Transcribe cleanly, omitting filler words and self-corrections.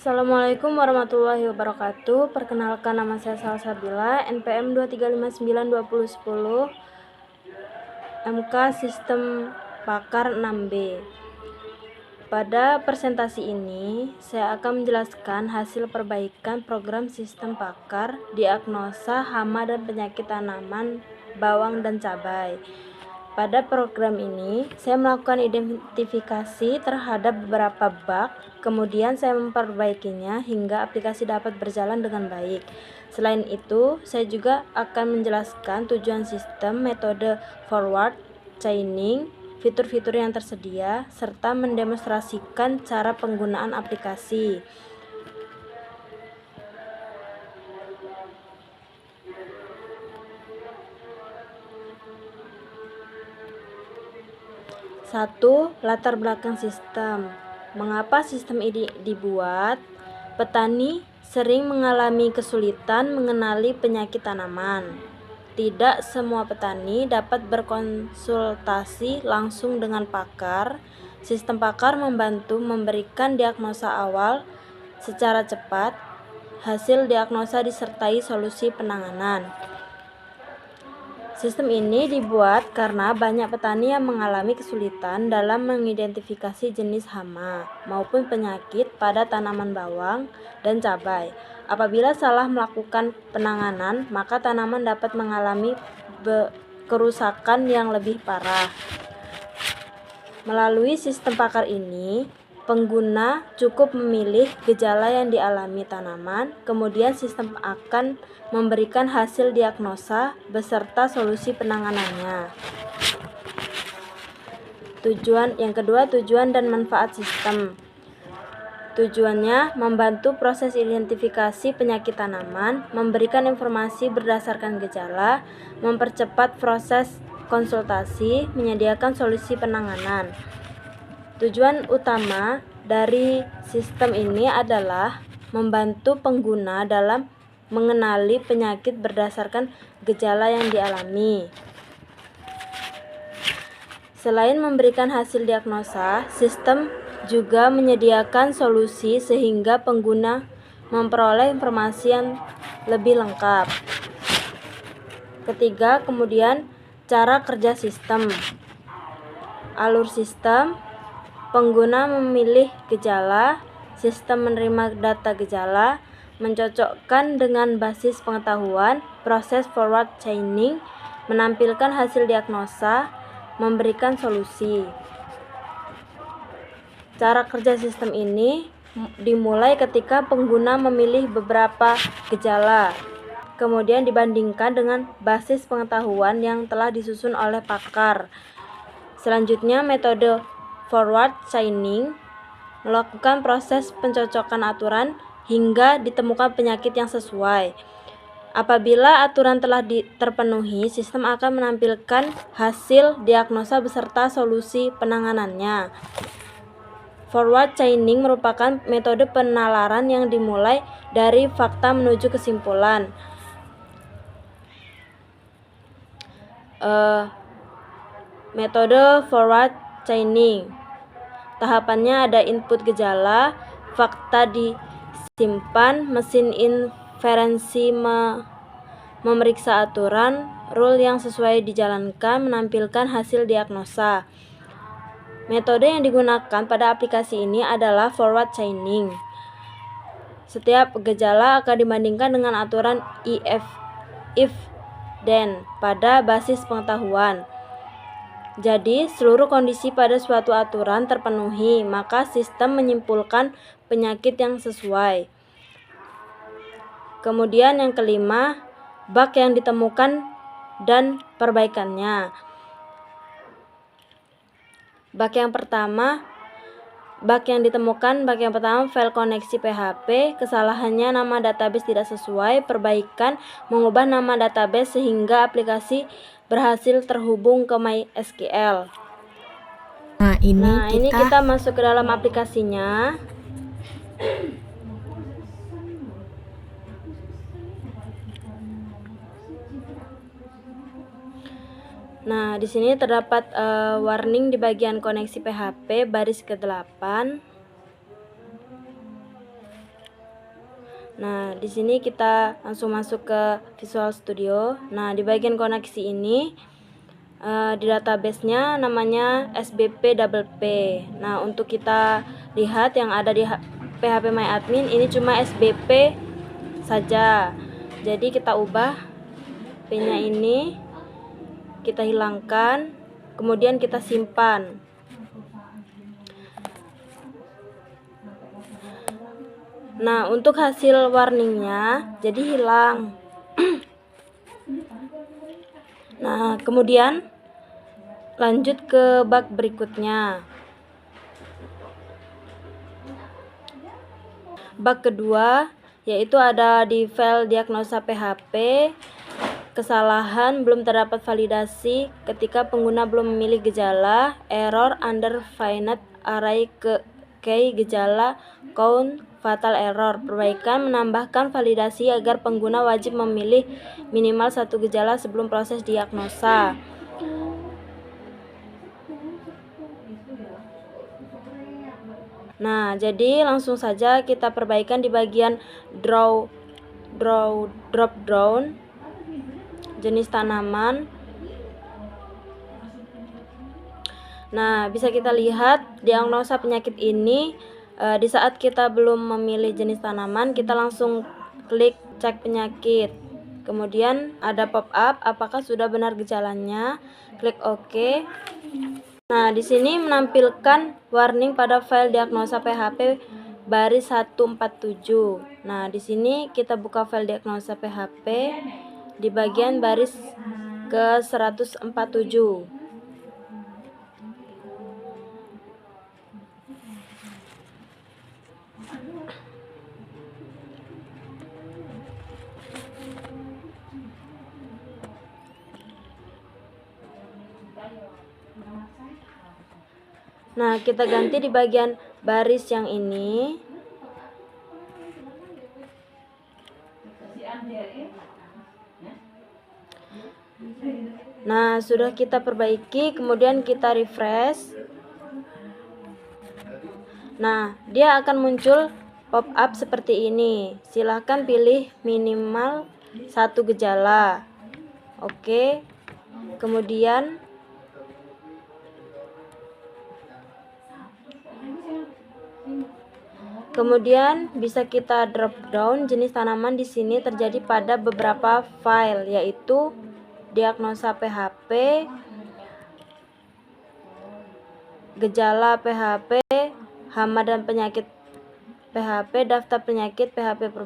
Assalamualaikum warahmatullahi wabarakatuh. Perkenalkan, nama saya Salsabila, NPM 235921010, MK Sistem Pakar 6B. Pada presentasi ini, saya akan menjelaskan hasil perbaikan program Sistem Pakar, diagnosa hama dan penyakit tanaman, bawang dan cabai. Pada program ini, saya melakukan identifikasi terhadap beberapa bug, kemudian saya memperbaikinya hingga aplikasi dapat berjalan dengan baik. Selain itu, saya juga akan menjelaskan tujuan sistem, metode forward chaining, fitur-fitur yang tersedia, serta mendemonstrasikan cara penggunaan aplikasi. Satu, latar belakang sistem. Mengapa sistem ini dibuat? Petani sering mengalami kesulitan mengenali penyakit tanaman. Tidak semua petani dapat berkonsultasi langsung dengan pakar. Sistem pakar membantu memberikan diagnosa awal secara cepat. Hasil diagnosa disertai solusi penanganan. Sistem ini dibuat karena banyak petani yang mengalami kesulitan dalam mengidentifikasi jenis hama maupun penyakit pada tanaman bawang dan cabai. Apabila salah melakukan penanganan, maka tanaman dapat mengalami kerusakan yang lebih parah. Melalui sistem pakar ini, pengguna cukup memilih gejala yang dialami tanaman, kemudian sistem akan memberikan hasil diagnosa beserta solusi penanganannya. Yang kedua, tujuan dan manfaat sistem. Tujuannya membantu proses identifikasi penyakit tanaman, memberikan informasi berdasarkan gejala, mempercepat proses konsultasi, menyediakan solusi penanganan. Tujuan utama dari sistem ini adalah membantu pengguna dalam mengenali penyakit berdasarkan gejala yang dialami. Selain memberikan hasil diagnosa, sistem juga menyediakan solusi sehingga pengguna memperoleh informasi yang lebih lengkap. Ketiga, kemudian cara kerja sistem. Alur sistem, pengguna memilih gejala, sistem menerima data gejala, mencocokkan dengan basis pengetahuan, proses forward chaining, menampilkan hasil diagnosa, memberikan solusi. Cara kerja sistem ini dimulai ketika pengguna memilih beberapa gejala, kemudian dibandingkan dengan basis pengetahuan yang telah disusun oleh pakar. Selanjutnya, metode forward chaining melakukan proses pencocokan aturan hingga ditemukan penyakit yang sesuai. Apabila aturan telah terpenuhi, sistem akan menampilkan hasil diagnosa beserta solusi penanganannya. Forward chaining merupakan metode penalaran yang dimulai dari fakta menuju kesimpulan. Metode forward chaining, tahapannya ada input gejala, fakta disimpan, mesin inferensi memeriksa aturan, rule yang sesuai dijalankan, menampilkan hasil diagnosa. Metode yang digunakan pada aplikasi ini adalah forward chaining. Setiap gejala akan dibandingkan dengan aturan if then pada basis pengetahuan. Jadi, seluruh kondisi pada suatu aturan terpenuhi, maka sistem menyimpulkan penyakit yang sesuai. Kemudian yang kelima, bug yang ditemukan dan perbaikannya. Bug yang pertama, file koneksi PHP, kesalahannya nama database tidak sesuai, perbaikan, mengubah nama database sehingga aplikasi berhasil terhubung ke MySQL. Nah, ini kita masuk ke dalam aplikasinya. Nah, di sini terdapat warning di bagian koneksi PHP baris ke-8. Nah, di sini kita langsung masuk ke Visual Studio. Nah, di bagian koneksi ini di database-nya namanya SBP-P. Nah, untuk kita lihat yang ada di PHPMyAdmin ini cuma SBP saja. Jadi kita ubah P-nya ini, kita hilangkan, kemudian kita simpan. Nah, untuk hasil warningnya jadi hilang. Nah, kemudian lanjut ke bug berikutnya. Bug kedua yaitu ada di file diagnosa PHP, kesalahan belum terdapat validasi ketika pengguna belum memilih gejala, error undefined array key gejala count fatal error. Perbaikan menambahkan validasi agar pengguna wajib memilih minimal satu gejala sebelum proses diagnosa. Nah, jadi langsung saja kita perbaikan di bagian drop down jenis tanaman. Nah, bisa kita lihat diagnosa penyakit ini di saat kita belum memilih jenis tanaman, kita langsung klik cek penyakit. Kemudian ada pop-up apakah sudah benar gejalanya, klik OK. Nah, di sini menampilkan warning pada file diagnosa PHP baris 147. Nah, di sini kita buka file diagnosa PHP di bagian baris ke 147. Nah, kita ganti di bagian baris yang ini. Nah, sudah kita perbaiki, kemudian kita refresh. Nah, dia akan muncul pop-up seperti ini. Silahkan pilih minimal satu gejala. Oke. Kemudian bisa kita drop down jenis tanaman. Di sini terjadi pada beberapa file, yaitu diagnosa PHP, gejala PHP, hama dan penyakit PHP, daftar penyakit PHP